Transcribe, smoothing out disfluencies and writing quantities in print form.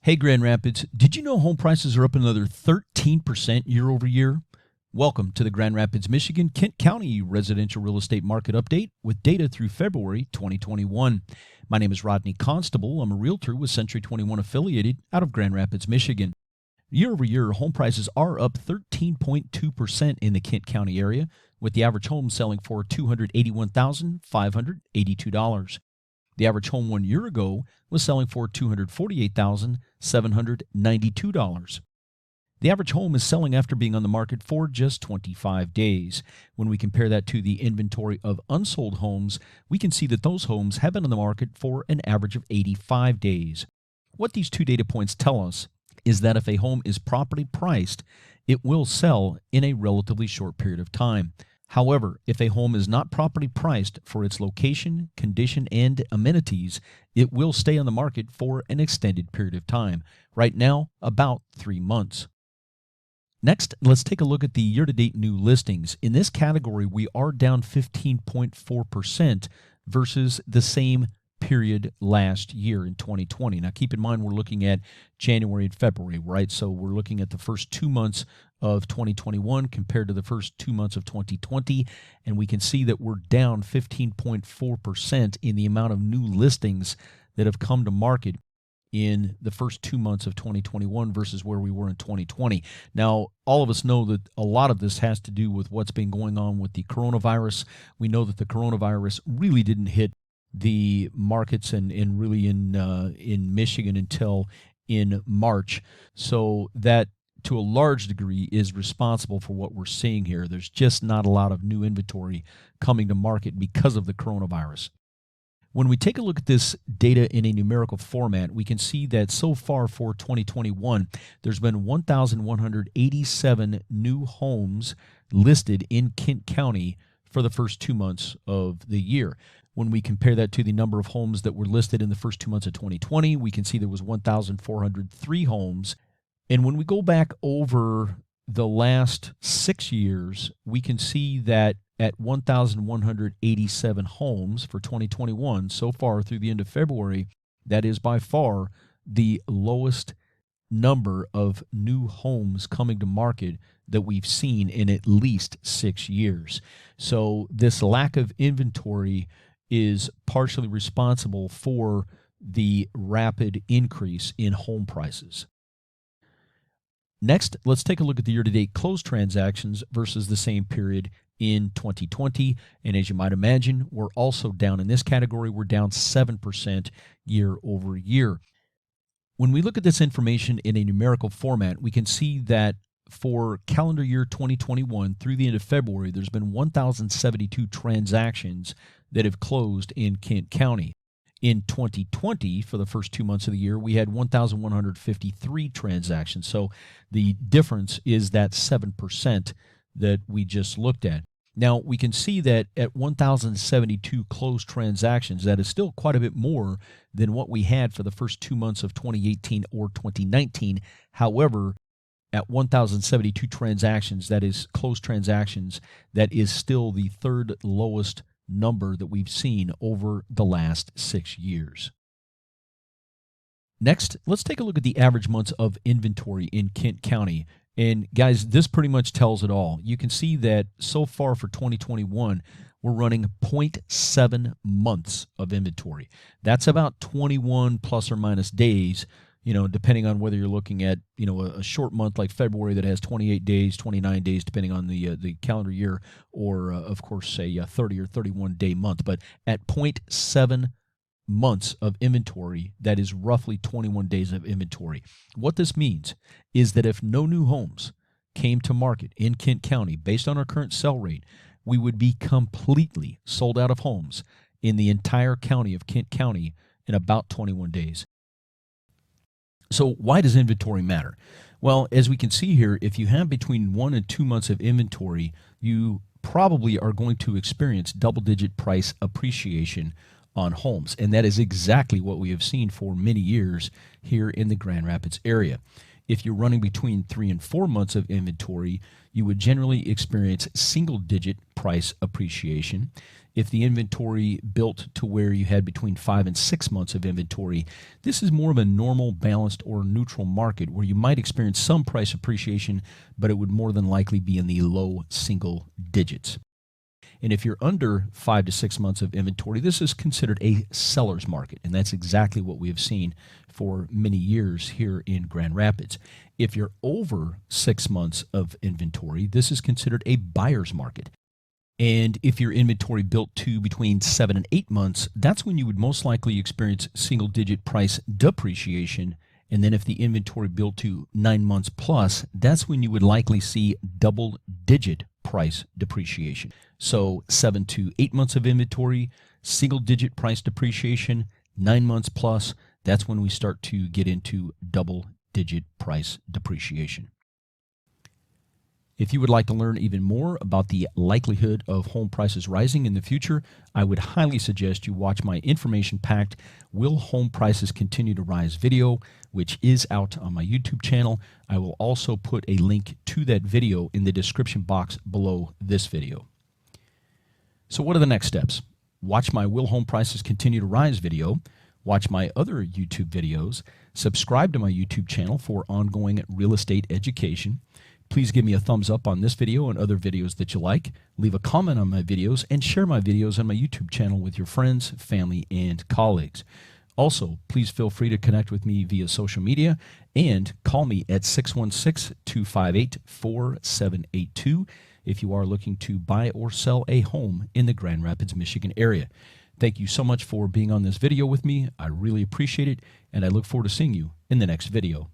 Hey, Grand Rapids, did you know home prices are up another 13% year over year? Welcome to the Grand Rapids, Michigan, Kent County residential real estate market update with data through February 2021. My name is Rodney Constable. I'm a realtor with Century 21 affiliated out of Grand Rapids, Michigan. Year over year, home prices are up 13.2% in the Kent County area, with the average home selling for $281,582. The average home 1 year ago was selling for $248,792. The average home is selling after being on the market for just 25 days. When we compare that to the inventory of unsold homes, we can see that those homes have been on the market for an average of 85 days. What these two data points tell us is that if a home is properly priced, it will sell in a relatively short period of time. However, if a home is not properly priced for its location, condition, and amenities, it will stay on the market for an extended period of time. Right now, about 3 months. Next, let's take a look at the year-to-date new listings. In this category, we are down 15.4% versus the same period last year in 2020. Now, keep in mind, we're looking at January and February, right? So we're looking at the first 2 months of 2021 compared to the first 2 months of 2020, and we can see that we're down 15.4% in the amount of new listings that have come to market in the first 2 months of 2021 versus where we were in 2020. Now, all of us know that a lot of this has to do with what's been going on with the coronavirus. We know that the coronavirus really didn't hit the markets and really in Michigan until in March. So that, to a large degree, is responsible for what we're seeing here. There's just not a lot of new inventory coming to market because of the coronavirus. When we take a look at this data in a numerical format, we can see that so far for 2021, there's been 1,187 new homes listed in Kent County for the first 2 months of the year. When we compare that to the number of homes that were listed in the first 2 months of 2020, we can see there was 1,403 homes. And when we go back over the last 6 years, we can see that at 1,187 homes for 2021, so far through the end of February, that is by far the lowest number of new homes coming to market that we've seen in at least 6 years. So this lack of inventory is partially responsible for the rapid increase in home prices. Next, let's take a look at the year-to-date closed transactions versus the same period in 2020. And as you might imagine, we're also down in this category. We're down 7% year over year. When we look at this information in a numerical format, we can see that for calendar year 2021 through the end of February, there's been 1,072 transactions that have closed in Kent County. In 2020, for the first 2 months of the year, we had 1,153 transactions. So the difference is that 7% that we just looked at. Now, we can see that at 1,072 closed transactions, that is still quite a bit more than what we had for the first 2 months of 2018 or 2019. However, at 1,072 transactions, that is closed transactions, that is still the third lowest number that we've seen over the last 6 years. Next, let's take a look at the average months of inventory in Kent County. And guys, this pretty much tells it all. You can see that so far for 2021, we're running 0.7 months of inventory. That's about 21 plus or minus days, depending on whether you're looking at, a short month like February that has 28 days, 29 days, depending on the calendar year, or, of course, a 30 or 31 day month. But at 0.7 months of inventory, that is roughly 21 days of inventory. What this means is that if no new homes came to market in Kent County based on our current sell rate, we would be completely sold out of homes in the entire county of Kent County in about 21 days. So why does inventory matter? Well, as we can see here, if you have between 1 and 2 months of inventory, you probably are going to experience double-digit price appreciation on homes. And that is exactly what we have seen for many years here in the Grand Rapids area. If you're running between 3 and 4 months of inventory, you would generally experience single-digit price appreciation. If the inventory built to where you had between 5 and 6 months of inventory, this is more of a normal, balanced, or neutral market where you might experience some price appreciation, but it would more than likely be in the low single digits. And if you're under 5 to 6 months of inventory, this is considered a seller's market, and that's exactly what we have seen for many years here in Grand Rapids. If you're over 6 months of inventory, this is considered a buyer's market. And if your inventory built to between 7 and 8 months, that's when you would most likely experience single-digit price depreciation. And then if the inventory built to 9 months plus, that's when you would likely see double-digit price depreciation. So 7 to 8 months of inventory, single-digit price depreciation, 9 months plus, that's when we start to get into double-digit price depreciation. If you would like to learn even more about the likelihood of home prices rising in the future, I would highly suggest you watch my information-packed Will Home Prices Continue to Rise video, which is out on my YouTube channel. I will also put a link to that video in the description box below this video. So what are the next steps? Watch my Will Home Prices Continue to Rise video, watch my other YouTube videos, subscribe to my YouTube channel for ongoing real estate education. Please give me a thumbs up on this video and other videos that you like. Leave a comment on my videos and share my videos on my YouTube channel with your friends, family, and colleagues. Also, please feel free to connect with me via social media and call me at 616-258-4782 if you are looking to buy or sell a home in the Grand Rapids, Michigan area. Thank you so much for being on this video with me. I really appreciate it, and I look forward to seeing you in the next video.